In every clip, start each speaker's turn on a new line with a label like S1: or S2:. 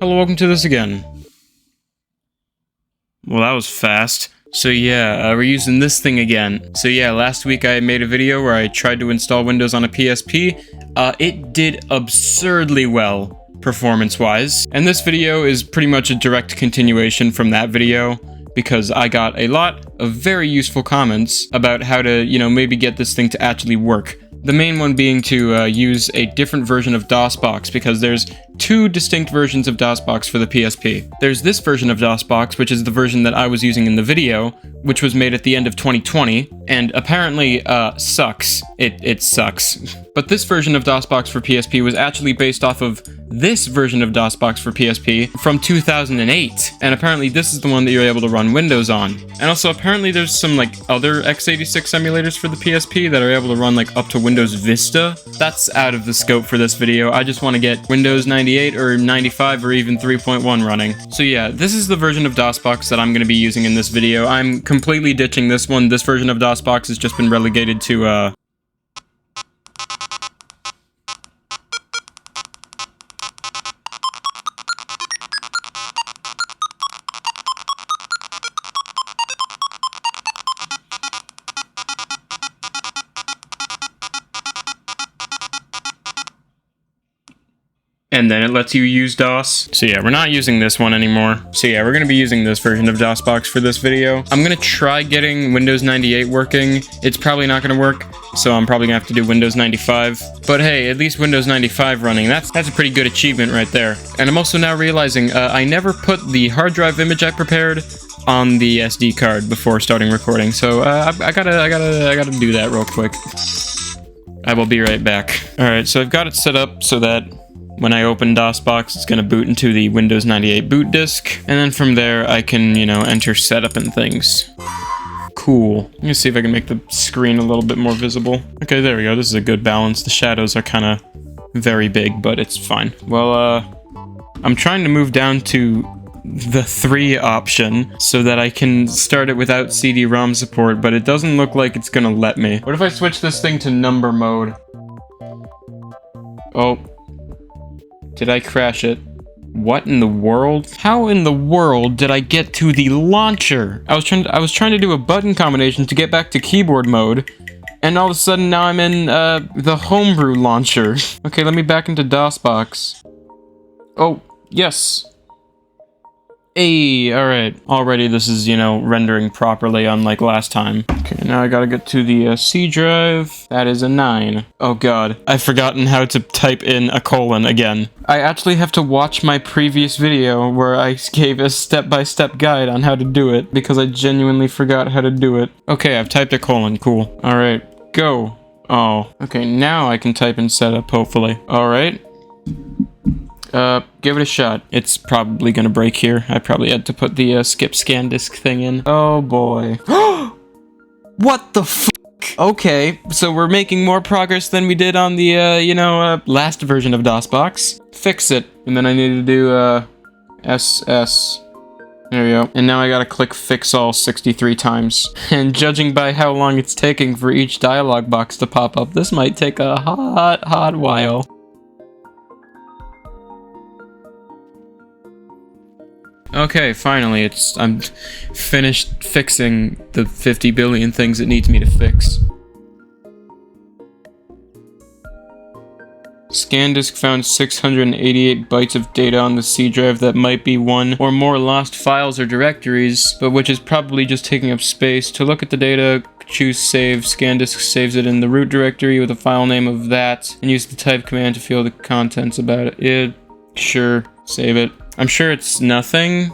S1: Hello, welcome to this again. Well, that was fast. So yeah, we're using this thing again. So yeah, last week I made a video where I tried to install Windows on a PSP. It did absurdly well, performance-wise. And this video is pretty much a direct continuation from that video, because I got a lot of very useful comments about how to, maybe get this thing to actually work. The main one being to use a different version of DOSBox, because there's two distinct versions of DOSBox for the PSP. There's this version of DOSBox, which is the version that I was using in the video, which was made at the end of 2020, and apparently sucks. It sucks. But this version of DOSBox for PSP was actually based off of this version of DOSBox for PSP from 2008, and apparently this is the one that you're able to run Windows on. And also apparently there's some other x86 emulators for the PSP that are able to run up to Windows Vista. That's out of the scope for this video. I just want to get Windows 98 or 95 or even 3.1 running. So yeah, this is the version of DOSBox that I'm going to be using in this video. I'm completely ditching this one. This version of DOSBox has just been relegated to and then it lets you use DOS. So yeah, we're not using this one anymore. So yeah, we're going to be using this version of DOSBox for this video. I'm going to try getting Windows 98 working. It's probably not going to work, so I'm probably going to have to do Windows 95. But hey, at least Windows 95 running. That's a pretty good achievement right there. And I'm also now realizing I never put the hard drive image I prepared on the SD card before starting recording. So I gotta do that real quick. I will be right back. All right, so I've got it set up so that when I open DOSBox, it's going to boot into the Windows 98 boot disk, and then from there I can, enter setup and things. Cool. Let me see if I can make the screen a little bit more visible. Okay, there we go. This is a good balance. The shadows are kind of very big, but it's fine. Well, I'm trying to move down to the 3 option so that I can start it without CD-ROM support, but it doesn't look like it's going to let me. What if I switch this thing to number mode? Oh. Did I crash it? What in the world? How in the world did I get to the launcher? I was trying to do a button combination to get back to keyboard mode, and all of a sudden now I'm in the homebrew launcher. Okay, let me back into DOSBox. Oh, yes. Hey, alright. Already this is, rendering properly unlike last time. Okay, now I gotta get to the C drive. That is a 9. Oh god, I've forgotten how to type in a colon again. I actually have to watch my previous video where I gave a step-by-step guide on how to do it, because I genuinely forgot how to do it. Okay, I've typed a colon, cool. Alright, go. Oh, okay, now I can type in setup, hopefully. Alright. Give it a shot. It's probably gonna break here. I probably had to put the skip scan disk thing in. Oh boy. What the f***? Okay, so we're making more progress than we did on the, last version of DOSBox. Fix it. And then I need to do, SS. There we go. And now I gotta click fix all 63 times. And judging by how long it's taking for each dialog box to pop up, this might take a hot while. Okay, finally, I'm finished fixing the 50 billion things it needs me to fix. ScanDisk found 688 bytes of data on the C drive that might be one or more lost files or directories, but which is probably just taking up space. To look at the data, choose Save. ScanDisk saves it in the root directory with a file name of that, and use the type command to feel the contents about it. Yeah, sure, save it. I'm sure it's nothing.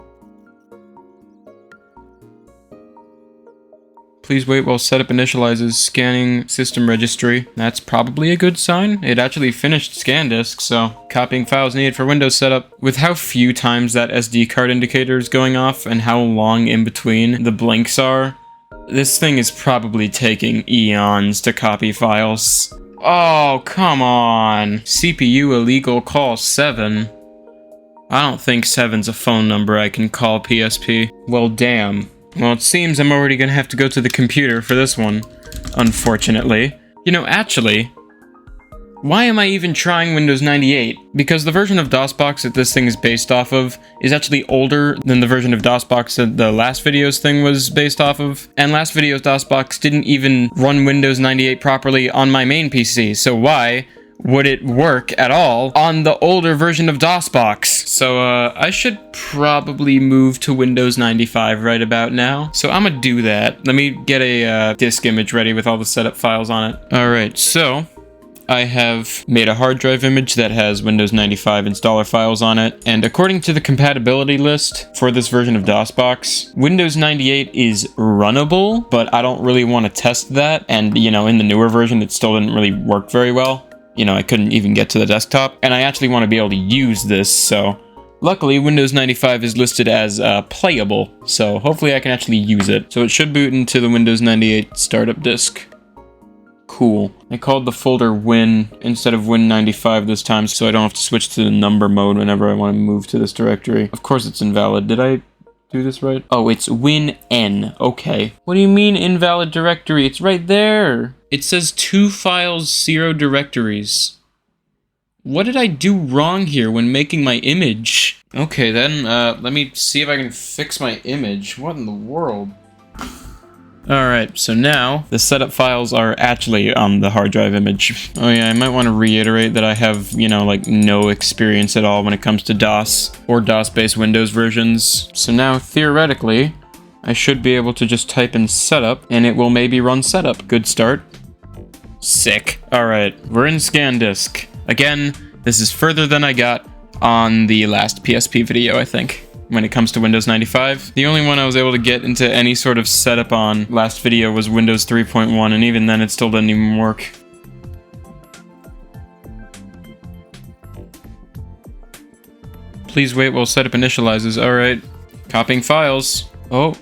S1: Please wait while setup initializes. Scanning system registry. That's probably a good sign. It actually finished ScanDisk, so copying files needed for Windows setup. With how few times that SD card indicator is going off and how long in between the blinks are, this thing is probably taking eons to copy files. Oh, come on. CPU illegal call 7. I don't think 7's a phone number I can call PSP. Well, damn. Well, it seems I'm already gonna have to go to the computer for this one, unfortunately. Actually, why am I even trying Windows 98? Because the version of DOSBox that this thing is based off of is actually older than the version of DOSBox that the last video's thing was based off of. And last video's DOSBox didn't even run Windows 98 properly on my main PC, so why would it work at all on the older version of DOSBox? So, I should probably move to Windows 95 right about now. So I'm gonna do that. Let me get a disk image ready with all the setup files on it. Alright, so I have made a hard drive image that has Windows 95 installer files on it, and according to the compatibility list for this version of DOSBox, Windows 98 is runnable, but I don't really want to test that, and you know, in the newer version it still didn't really work very well. You know, I couldn't even get to the desktop, and I actually want to be able to use this, so luckily Windows 95 is listed as playable, so hopefully I can actually use it. So it should boot into the Windows 98 startup disk. Cool. I called the folder Win instead of Win95 this time, so I don't have to switch to the number mode whenever I want to move to this directory. Of course it's invalid. Did I do this right? Oh, it's WinN. Okay. What do you mean invalid directory? It's right there. It says 2 files, 0 directories. What did I do wrong here when making my image? Okay, then, let me see if I can fix my image. What in the world? Alright, so now the setup files are actually on the hard drive image. Oh yeah, I might want to reiterate that I have, you know, like no experience at all when it comes to DOS or DOS-based Windows versions. So now, theoretically, I should be able to just type in setup and it will maybe run setup. Good start. Sick. Alright, we're in ScanDisk. Again, this is further than I got on the last PSP video, I think. When it comes to Windows 95. The only one I was able to get into any sort of setup on last video was Windows 3.1, and even then it still didn't even work. Please wait while setup initializes. Alright. Copying files. Oh.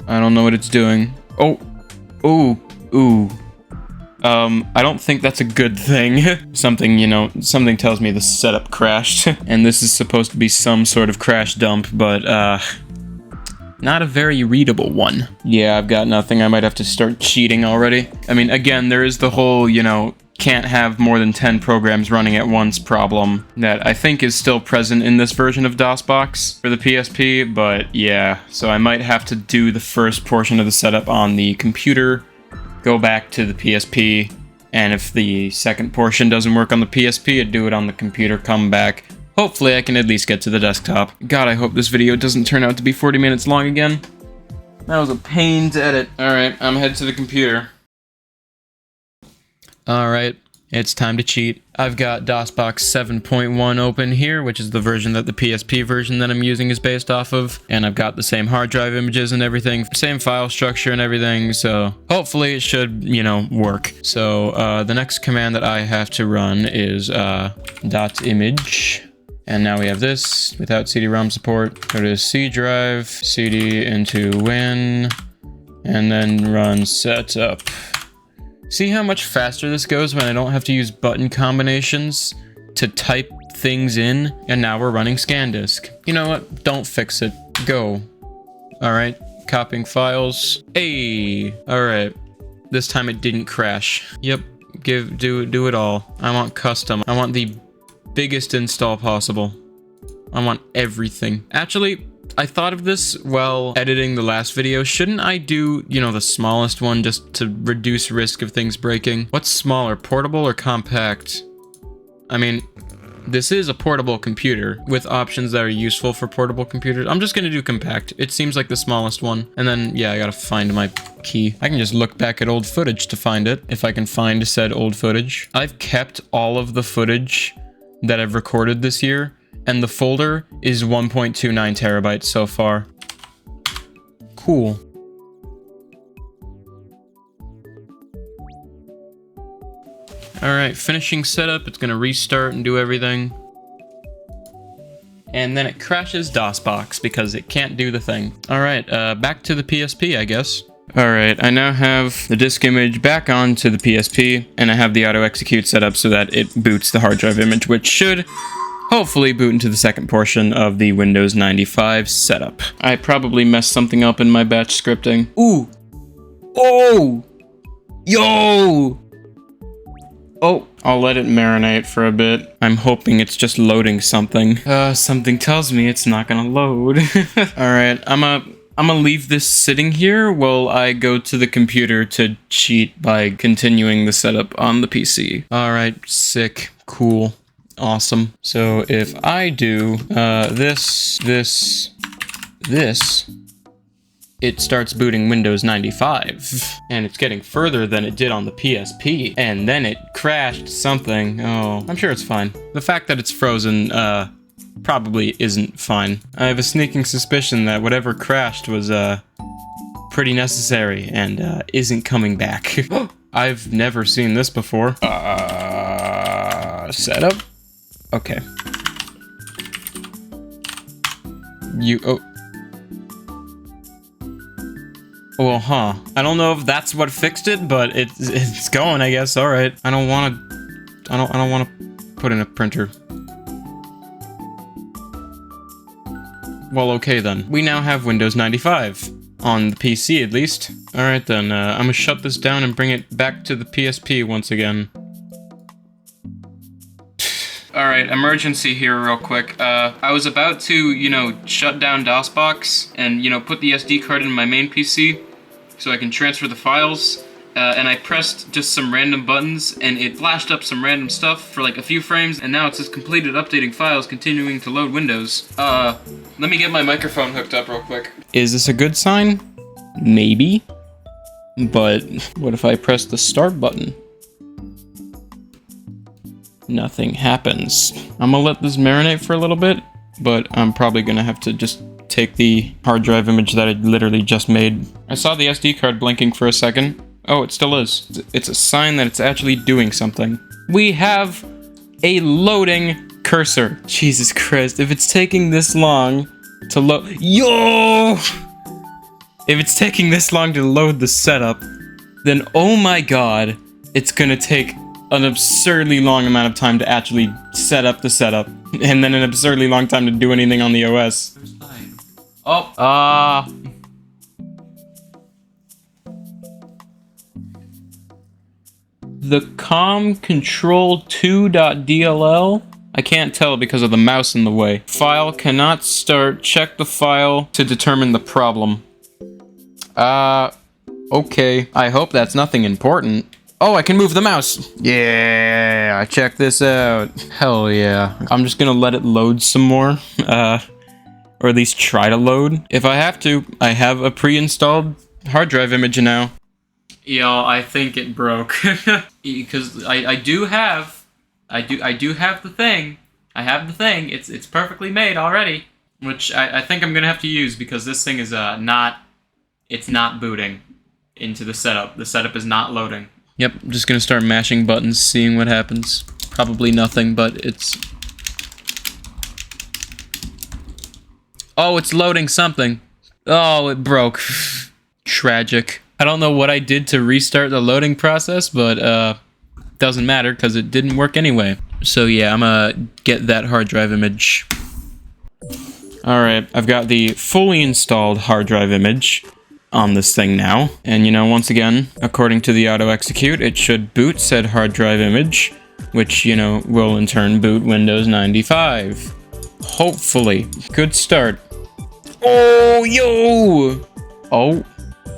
S1: I don't know what it's doing. Oh. Ooh. Ooh. I don't think that's a good thing. Something tells me the setup crashed. And this is supposed to be some sort of crash dump, but, not a very readable one. Yeah, I've got nothing. I might have to start cheating already. I mean, again, there is the whole, can't have more than 10 programs running at once problem that I think is still present in this version of DOSBox for the PSP, but yeah. So I might have to do the first portion of the setup on the computer, go back to the PSP, and if the second portion doesn't work on the PSP, I'd do it on the computer, come back. Hopefully I can at least get to the desktop. God, I hope this video doesn't turn out to be 40 minutes long again. That was a pain to edit. Alright, I'm headed to the computer. Alright, it's time to cheat. I've got DOSBox 7.1 open here, which is the version that the PSP version that I'm using is based off of. And I've got the same hard drive images and everything, same file structure and everything, so hopefully it should, work. So, the next command that I have to run is, .image. And now we have this, without CD-ROM support. Go to C drive, CD into Win, and then run setup. See how much faster this goes when I don't have to use button combinations to type things in? And now we're running ScanDisk. You know what? Don't fix it. Go. Alright, copying files. Hey! Alright. This time it didn't crash. Yep, do it all. I want custom. I want the biggest install possible. I want everything. Actually, I thought of this while editing the last video. Shouldn't I do, the smallest one just to reduce risk of things breaking? What's smaller, portable or compact? I mean, this is a portable computer with options that are useful for portable computers. I'm just gonna do compact. It seems like the smallest one. And then, yeah, I gotta find my key. I can just look back at old footage to find it, if I can find said old footage. I've kept all of the footage that I've recorded this year, and the folder is 1.29 terabytes so far. Cool. Alright, finishing setup. It's gonna restart and do everything. And then it crashes DOSBox because it can't do the thing. Alright, back to the PSP, I guess. Alright, I now have the disk image back onto the PSP, and I have the auto-execute set up so that it boots the hard drive image, which should hopefully boot into the second portion of the Windows 95 setup. I probably messed something up in my batch scripting. Ooh! Oh! Yo! Oh, I'll let it marinate for a bit. I'm hoping it's just loading something. Something tells me it's not gonna load. Alright, I'm gonna leave this sitting here while I go to the computer to cheat by continuing the setup on the PC. Alright, sick, cool, awesome. So if I do this, it starts booting Windows 95. And it's getting further than it did on the PSP. And then it crashed something. Oh, I'm sure it's fine. The fact that it's frozen, probably isn't fine. I have a sneaking suspicion that whatever crashed was, pretty necessary and, isn't coming back. I've never seen this before. Setup? Okay. Well, huh. I don't know if that's what fixed it, but it's going, I guess. All right. I don't want to put in a printer. Well, okay then. We now have Windows 95 on the PC at least. All right then. I'm gonna shut this down and bring it back to the PSP once again. Alright, emergency here real quick. I was about to, you know, shut down DOSBox and, you know, put the SD card in my main PC so I can transfer the files. And I pressed just some random buttons and it flashed up some random stuff for like a few frames and now it says completed updating files, continuing to load Windows. Let me get my microphone hooked up real quick. Is this a good sign? Maybe. But what if I press the start button? Nothing happens. I'm gonna let this marinate for a little bit, but I'm probably gonna have to just take the hard drive image that I literally just made. I saw the SD card blinking for a second. Oh, it still is. It's a sign that it's actually doing something. We have a loading cursor. Jesus Christ, if it's taking this long to load... Yo! If it's taking this long to load the setup, then oh my god, it's gonna take an absurdly long amount of time to actually set up the setup, and then an absurdly long time to do anything on the OS. Oh, the COM control 2.dll? I can't tell because of the mouse in the way. File cannot start. Check the file to determine the problem. Okay. I hope that's nothing important. Oh, I can move the mouse. Yeah, check this out. Hell yeah. I'm just gonna let it load some more. Or at least try to load. If I have to, I have a pre-installed hard drive image now. Yo, I think it broke. Because I do have the thing. I have the thing. It's perfectly made already. Which I think I'm gonna have to use because this thing is it's not booting into the setup. The setup is not loading. Yep, I'm just gonna start mashing buttons, seeing what happens. Probably nothing, but it's... Oh, it's loading something. Oh, it broke. Tragic. I don't know what I did to restart the loading process, but doesn't matter because it didn't work anyway. So yeah, I'm gonna get that hard drive image. Alright, I've got the fully installed hard drive image on this thing now. And you know, once again, according to the auto execute, it should boot said hard drive image, which, you know, will in turn boot Windows 95. Hopefully. Good start. Oh, yo! Oh,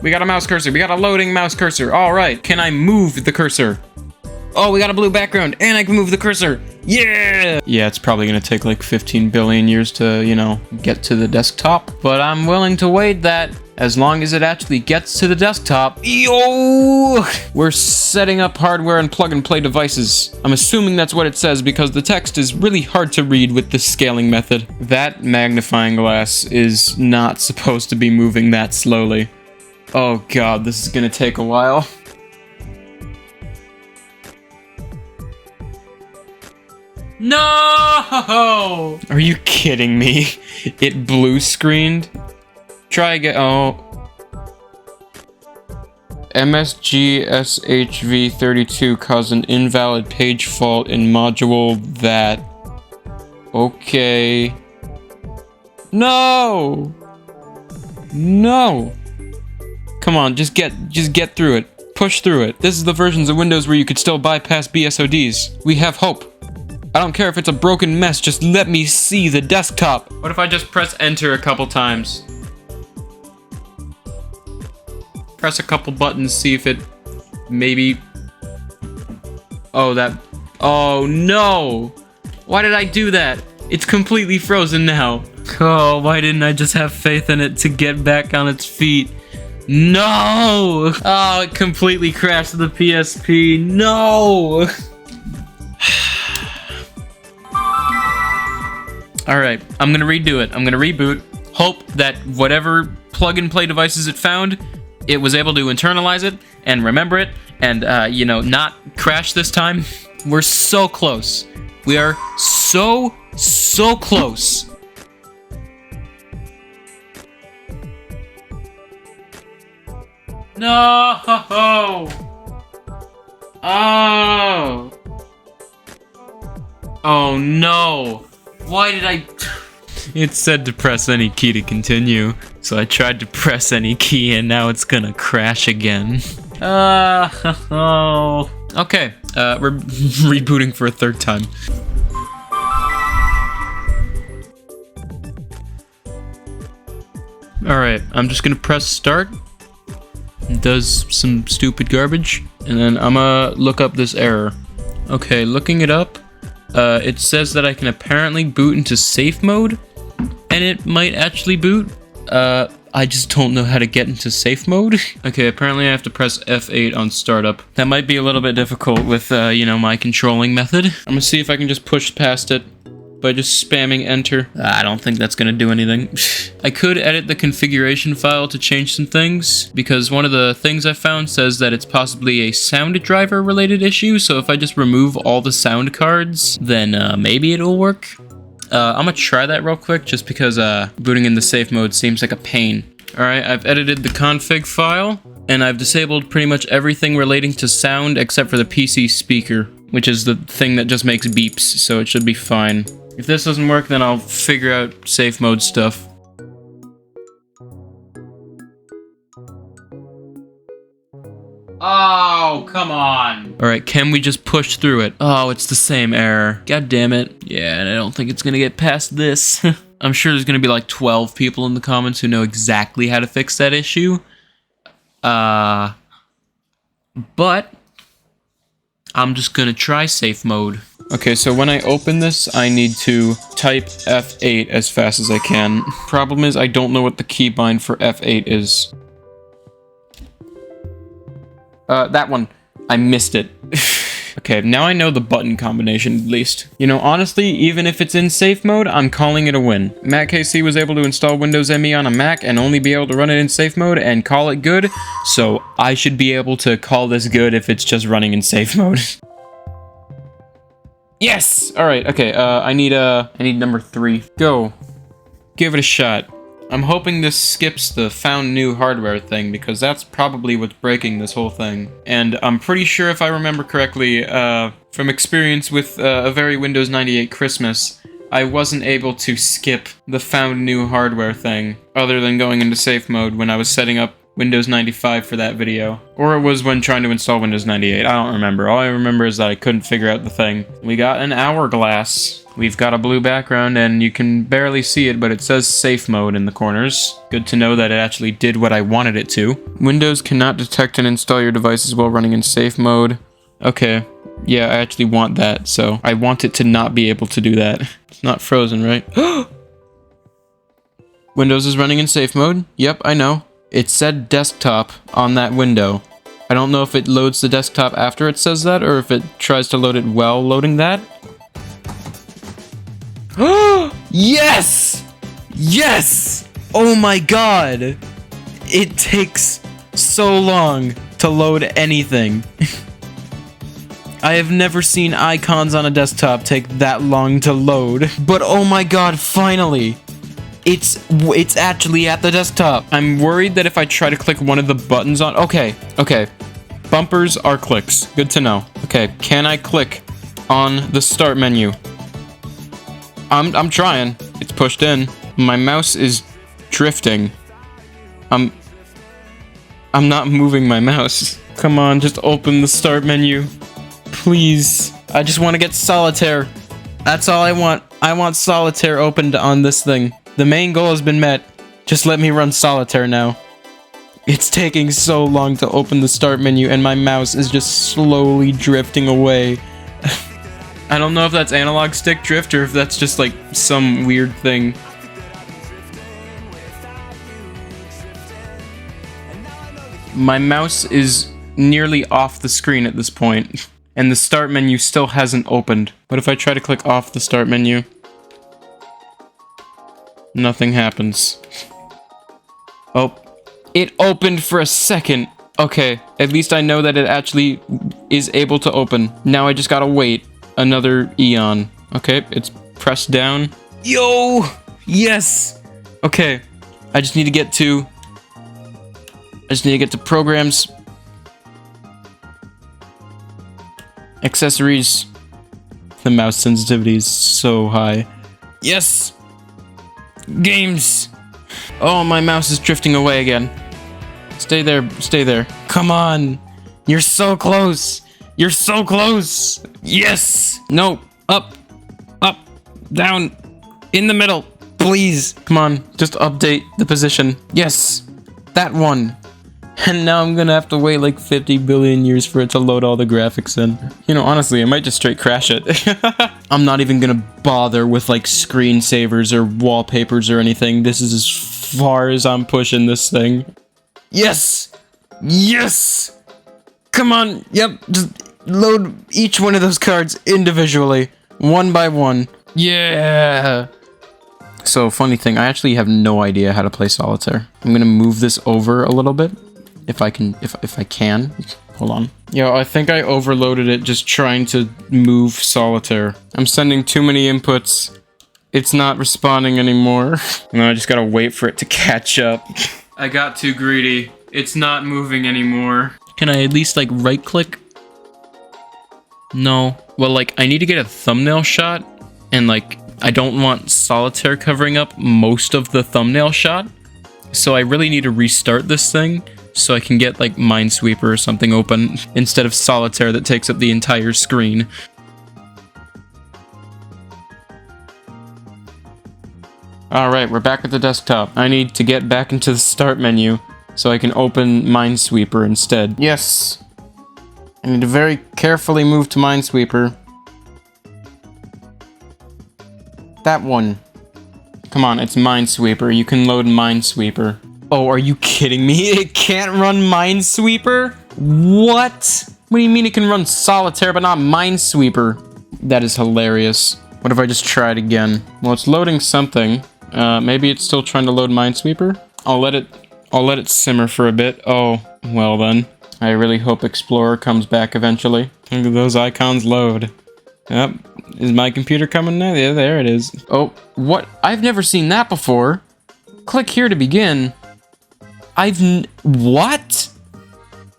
S1: we got a mouse cursor. We got a loading mouse cursor. All right. Can I move the cursor? Oh, we got a blue background and I can move the cursor. Yeah! Yeah, it's probably gonna take like 15 billion years to, you know, get to the desktop. But I'm willing to wait that as long as it actually gets to the desktop. Yo! We're setting up hardware and plug-and-play devices. I'm assuming that's what it says because the text is really hard to read with this scaling method. That magnifying glass is not supposed to be moving that slowly. Oh god, this is gonna take a while. No! Are you kidding me? It blue screened? Try again. Oh. MSG-SHV32 caused an invalid page fault in module that. Okay. No! No! Come on, just get through it. Push through it. This is the versions of Windows where you could still bypass BSODs. We have hope. I don't care if it's a broken mess, just let me see the desktop. What if I just press enter a couple times? Press a couple buttons, see if it maybe... Oh no! Why did I do that? It's completely frozen now. Oh, why didn't I just have faith in it to get back on its feet? No! Oh, it completely crashed the PSP. No! Alright, I'm gonna redo it. I'm gonna reboot. Hope that whatever plug-and-play devices it found, it was able to internalize it and remember it and, you know, not crash this time. We're so close. We are so close. No! Oh! Oh no! Why did I... It said to press any key to continue, so I tried to press any key and now it's gonna crash again. Oh. Okay, we're rebooting for a third time. Alright, I'm just gonna press start. It does some stupid garbage, and then I'm gonna look up this error. Okay, looking it up, it says that I can apparently boot into safe mode, and it might actually boot. I just don't know how to get into safe mode. Okay, apparently I have to press F8 on startup. That might be a little bit difficult with, you know, my controlling method. I'm gonna see if I can just push past it by just spamming enter. I don't think that's gonna do anything. I could edit the configuration file to change some things, because one of the things I found says that it's possibly a sound driver related issue, so if I just remove all the sound cards, then maybe it'll work. I'm gonna try that real quick, just because booting in the safe mode seems like a pain. Alright, I've edited the config file, and I've disabled pretty much everything relating to sound except for the PC speaker, which is the thing that just makes beeps, so it should be fine. If this doesn't work, then I'll figure out safe mode stuff. Oh, come on. Alright, can we just push through it? Oh, it's the same error. God damn it. Yeah, and I don't think it's gonna get past this. I'm sure there's gonna be like 12 people in the comments who know exactly how to fix that issue. But I'm just gonna try safe mode. Okay, so when I open this, I need to type F8 as fast as I can. Problem is, I don't know what the keybind for F8 is. That one. I missed it. Okay, now I know the button combination at least. You know, honestly, even if it's in safe mode, I'm calling it a win. MacKC was able to install Windows ME on a Mac and only be able to run it in safe mode and call it good, so I should be able to call this good if it's just running in safe mode. Yes! Alright, okay, I need number 3. Go. Give it a shot. I'm hoping this skips the found new hardware thing, because that's probably what's breaking this whole thing. And I'm pretty sure, if I remember correctly, from experience with a very Windows 98 Christmas, I wasn't able to skip the found new hardware thing, other than going into safe mode when I was setting up Windows 95 for that video. Or it was when trying to install Windows 98, I don't remember. All I remember is that I couldn't figure out the thing. We got an hourglass. We've got a blue background, and you can barely see it, but it says safe mode in the corners. Good to know that it actually did what I wanted it to. Windows cannot detect and install your devices while running in safe mode. Okay, yeah, I actually want that, so I want it to not be able to do that. It's not frozen, right? Windows is running in safe mode. Yep, I know. It said desktop on that window. I don't know if it loads the desktop after it says that, or if it tries to load it while loading that. Yes! Yes! Oh my god! It takes so long to load anything. I have never seen icons on a desktop take that long to load. But oh my god, finally! It's actually at the desktop. I'm worried that if I try to click one of the buttons on... Okay. Bumpers are clicks. Good to know. Okay, can I click on the start menu? I'm trying. It's pushed in. My mouse is drifting. I'm not moving my mouse. Come on, just open the start menu. Please. I just want to get solitaire. That's all I want. I want solitaire opened on this thing. The main goal has been met. Just let me run solitaire now. It's taking so long to open the start menu and my mouse is just slowly drifting away. I don't know if that's analog stick drift or if that's just like some weird thing. My mouse is nearly off the screen at this point, and the start menu still hasn't opened. What if I try to click off the start menu? Nothing happens. Oh, it opened for a second. Okay, at least I know that it actually is able to open. Now I just gotta wait another eon. Okay, it's pressed down. Yo! Yes! Okay, I just need to get to programs. Accessories. The mouse sensitivity is so high. Yes! Games! Oh, my mouse is drifting away again. Stay there, stay there. Come on! You're so close! You're so close! Yes! No! Up! Up! Down! In the middle! Please! Come on, just update the position. Yes! That one! And now I'm gonna have to wait like 50 billion years for it to load all the graphics in. You know, honestly, I might just straight crash it. I'm not even gonna bother with like screensavers or wallpapers or anything. This is as far as I'm pushing this thing. Yes! Yes! Come on! Yep, just load each one of those cards individually. One by one. Yeah! So, funny thing, I actually have no idea how to play solitaire. I'm gonna move this over a little bit. If I can. Hold on. Yo, I think I overloaded it just trying to move solitaire. I'm sending too many inputs. It's not responding anymore. And I just gotta wait for it to catch up. I got too greedy. It's not moving anymore. Can I at least, like, right-click? No. Well, like, I need to get a thumbnail shot, and, like, I don't want solitaire covering up most of the thumbnail shot. So I really need to restart this thing so I can get like Minesweeper or something open instead of solitaire that takes up the entire screen. Alright, we're back at the desktop. I need to get back into the start menu so I can open Minesweeper instead. Yes! I need to very carefully move to Minesweeper. That one. Come on, it's Minesweeper. You can load Minesweeper. Oh, are you kidding me? It can't run Minesweeper? What? What do you mean it can run Solitaire but not Minesweeper? That is hilarious. What if I just try it again? Well, it's loading something. Maybe it's still trying to load Minesweeper? I'll let it simmer for a bit. Oh, well then. I really hope Explorer comes back eventually. Look at those icons load. Yep. Is my computer coming now? Yeah, there it is. Oh, what? I've never seen that before. Click here to begin. What?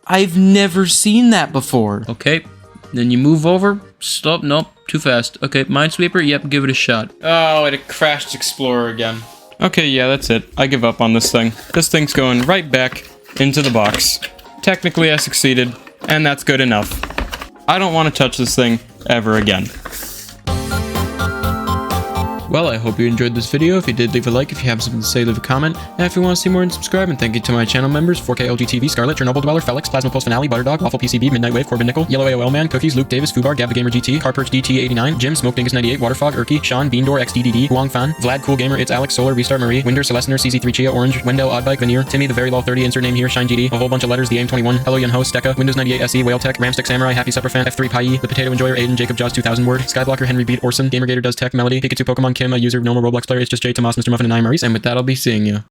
S1: I've never seen that before. Okay, then you move over. Stop, nope, too fast. Okay, Minesweeper, yep, give it a shot. Oh, it crashed Explorer again. Okay, yeah, that's it. I give up on this thing. This thing's going right back into the box. Technically, I succeeded, and that's good enough. I don't want to touch this thing ever again. Well, I hope you enjoyed this video. If you did, leave a like. If you have something to say, leave a comment. And if you want to see more, and subscribe. And thank you to my channel members: 4K LGTV, Scarlet, Chernobyl Dweller, Felix, Plasma Pulse Finale, Butterdog, Waffle PCB, Midnight Wave, Corbin Nickel, Yellow AOL Man, Cookies, Luke Davis, Fubar, Gab the Gamer GT, Carperch DT89, Jim, Smoke Dingus 98, Waterfog, Urky, Sean, Beandoor, XDDD, Huang Fan, Vlad, Cool Gamer, It's Alex, Solar, Restart Marie, Winder, Celestiner, CZ3 Chia, Orange, Wendell, Oddbike, Veneer, Timmy, the Very Law 30, insert name here, Shine GD, a whole bunch of letters, the AIM21, Hello Yun Ho, Stecca, Windows 98 SE, Whale Tech, Ramstick Samurai, Happy Supper Fan, F3 Pai, The Potato Enjoyer, Aiden, Jacob Jaws 2000 Word, Skyblocker, Henry Beat, Orson, Gamergator Does Tech, Melody, Pikachu, Pokemon, Kim, a user, normal Roblox player, It's Just Jay, Tomas, Mr. Muffin, and I'm Maurice, and with that, I'll be seeing you.